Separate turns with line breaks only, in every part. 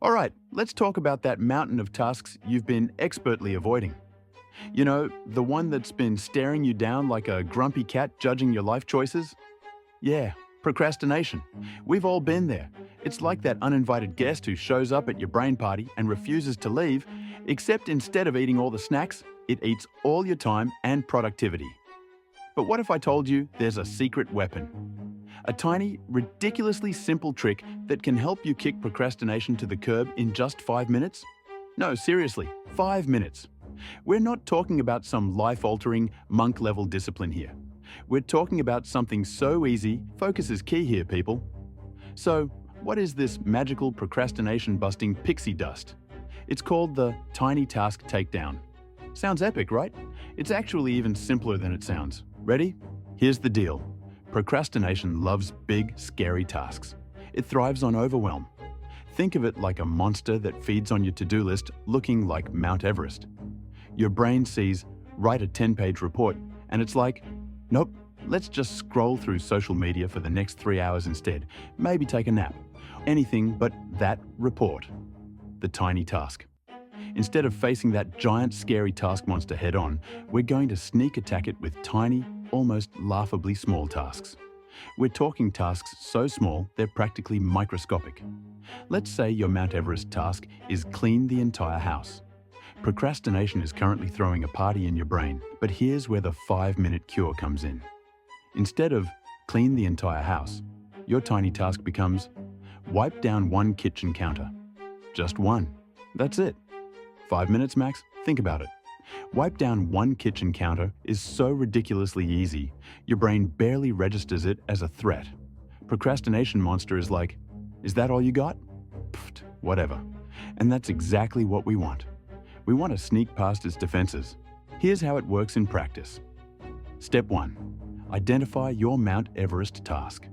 All right, let's talk about that mountain of tasks you've been expertly avoiding. You know, the one that's been staring you down like a grumpy cat judging your life choices? Yeah, procrastination. We've all been there. It's like that uninvited guest who shows up at your brain party and refuses to leave, except instead of eating all the snacks, it eats all your time and productivity. But what if I told you there's a secret weapon? A tiny, ridiculously simple trick that can help you kick procrastination to the curb in just 5 minutes? No, seriously, 5 minutes. We're not talking about some life-altering, monk-level discipline here. We're talking about something so easy, focus is key here, people. So, what is this magical procrastination-busting pixie dust? It's called the Tiny Task Takedown. Sounds epic, right? It's actually even simpler than it sounds. Ready? Here's the deal. Procrastination loves big, scary tasks. It thrives on overwhelm. Think of it like a monster that feeds on your to-do list looking like Mount Everest. Your brain sees, write a 10-page report, and it's like, nope, let's just scroll through social media for the next 3 hours instead. Maybe take a nap. Anything but that report. The tiny task. Instead of facing that giant, scary task monster head-on, we're going to sneak attack it with tiny, almost laughably small tasks. We're talking tasks so small, they're practically microscopic. Let's say your Mount Everest task is clean the entire house. Procrastination is currently throwing a party in your brain, but here's where the 5-minute cure comes in. Instead of clean the entire house, your tiny task becomes wipe down one kitchen counter. Just one. That's it. 5 minutes max? Think about it. Wipe down one kitchen counter is so ridiculously easy, your brain barely registers it as a threat. Procrastination monster is like, is that all you got? Pfft, whatever. And that's exactly what we want. We want to sneak past its defenses. Here's how it works in practice. Step 1. Identify your Mount Everest task.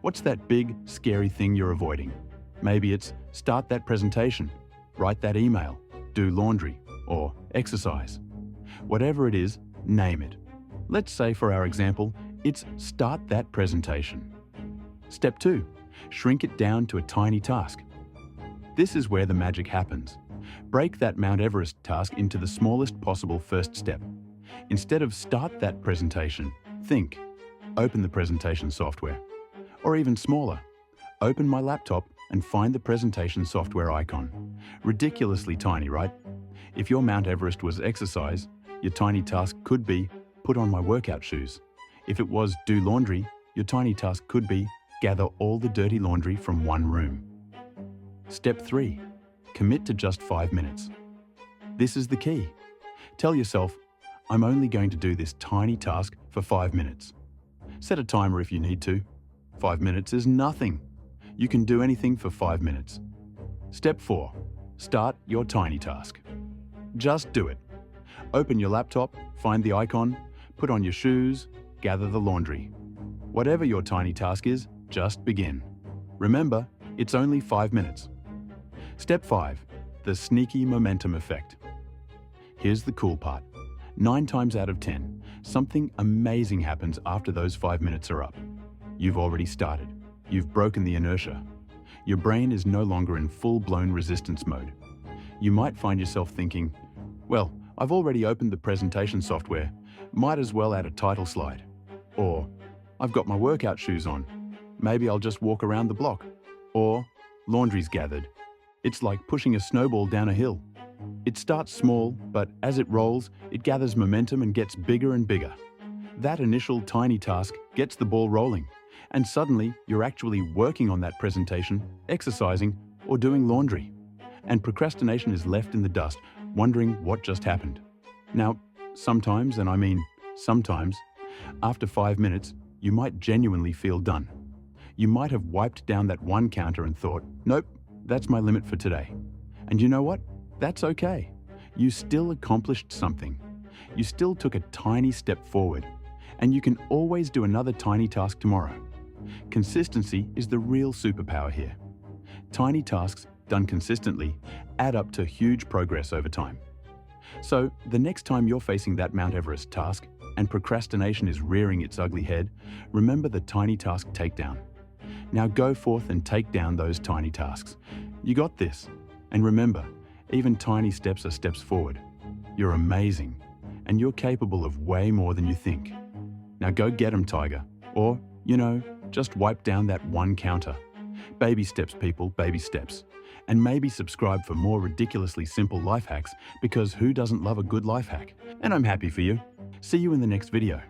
What's that big, scary thing you're avoiding? Maybe it's start that presentation, write that email, do laundry, or exercise. Whatever it is, name it. Let's say for our example, it's start that presentation. Step 2. Shrink it down to a tiny task. This is where the magic happens. Break that Mount Everest task into the smallest possible first step. Instead of start that presentation, think, open the presentation software. Or even smaller, open my laptop and find the presentation software icon. Ridiculously tiny, right? If your Mount Everest was exercise, your tiny task could be put on my workout shoes. If it was do laundry, your tiny task could be gather all the dirty laundry from one room. Step 3. Commit to just 5 minutes. This is the key. Tell yourself, I'm only going to do this tiny task for 5 minutes. Set a timer if you need to. 5 minutes is nothing. You can do anything for 5 minutes. Step 4. Start your tiny task. Just do it. Open your laptop, find the icon, put on your shoes, gather the laundry. Whatever your tiny task is, just begin. Remember, it's only 5 minutes. Step 5. The sneaky momentum effect. Here's the cool part. 9 times out of 10, something amazing happens after those 5 minutes are up. You've already started. You've broken the inertia. Your brain is no longer in full-blown resistance mode. You might find yourself thinking, well, I've already opened the presentation software, might as well add a title slide. Or, I've got my workout shoes on, maybe I'll just walk around the block. Or, laundry's gathered. It's like pushing a snowball down a hill. It starts small, but as it rolls, it gathers momentum and gets bigger and bigger. That initial tiny task gets the ball rolling, and suddenly you're actually working on that presentation, exercising, or doing laundry. And procrastination is left in the dust, wondering what just happened. Now, sometimes, and I mean sometimes, after 5 minutes, you might genuinely feel done. You might have wiped down that one counter and thought, nope, that's my limit for today. And you know what? That's okay. You still accomplished something. You still took a tiny step forward, and you can always do another tiny task tomorrow. Consistency is the real superpower here. Tiny tasks done consistently add up to huge progress over time. So, the next time you're facing that Mount Everest task and procrastination is rearing its ugly head, remember the tiny task takedown. Now go forth and take down those tiny tasks. You got this. And remember, even tiny steps are steps forward. You're amazing, and you're capable of way more than you think. Now go get 'em, Tiger. Or, just wipe down that one counter. Baby steps, people, baby steps. And maybe subscribe for more ridiculously simple life hacks, because who doesn't love a good life hack? And I'm happy for you. See you in the next video.